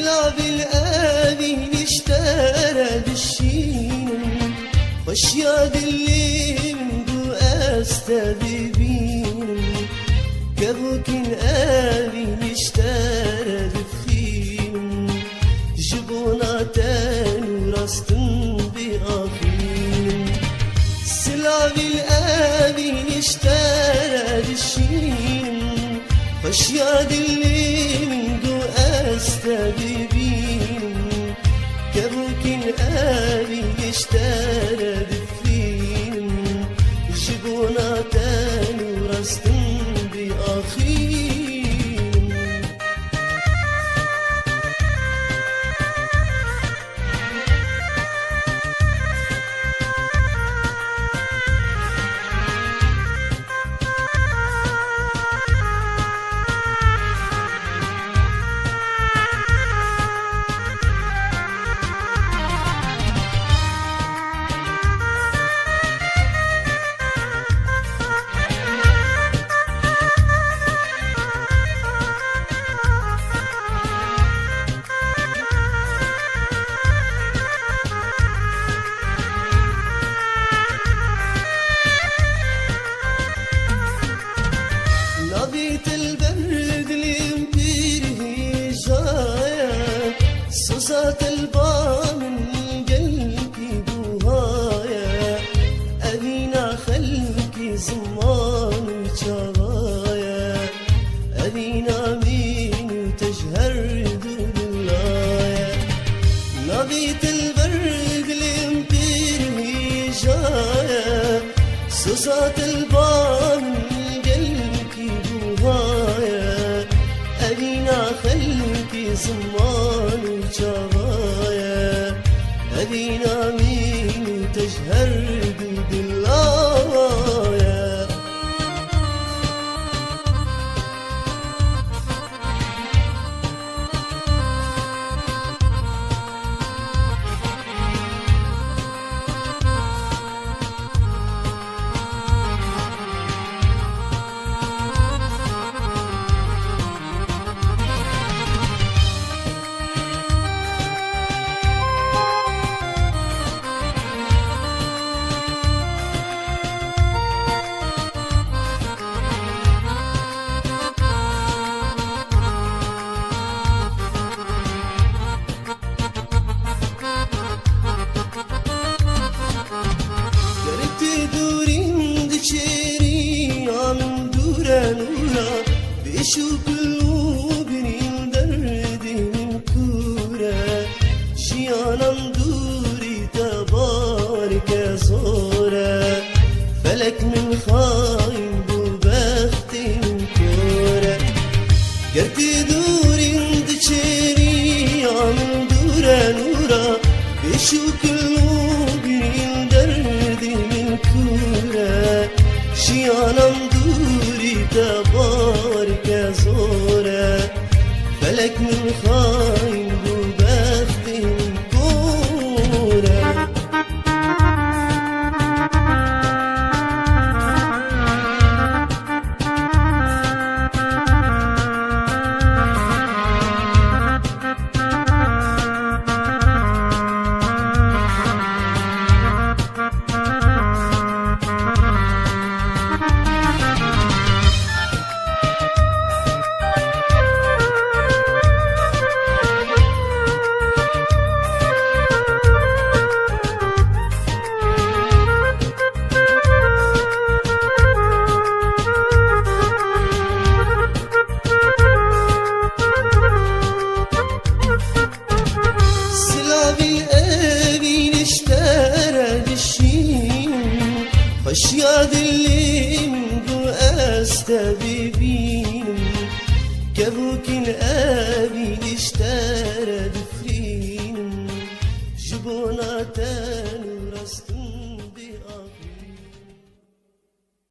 سلا بالآبي اشترى بالشين خش يا دلي من دو استبيبين كابوكين آبي اشترى بفخين جبونا تاني ورستن بأخين سلا بالآبي اشترى بالشين خش يا دلي من دو استبيبين كابوكين آبي اشترى بفخين جبونا تاني ورستن بأخين نبيت البرد لمبيره جاية صوصات البام من قلبي بوهاية أبينا خلقي زمان وشغاية أبينا مين وتجهر باللاية نبيت البرد لمبيره جاية صوصات البام أبينا خلقي زمان وشغايا أبينا مين تجهر باللايا نورا بشوف قلوبني دردي من كورة شيانا دوري تبارك صورة فلك من خاين ببختي من كورة قرتي دوري اندشيري من دورة نورا بشوف قلوبني دردي من كورة شيانا تبارك زورة فلك من خاين ببختي من كورة خش يا دلي من دو استبيبين كابوكين آبي اشترى بفرين جبونا تاني ورستن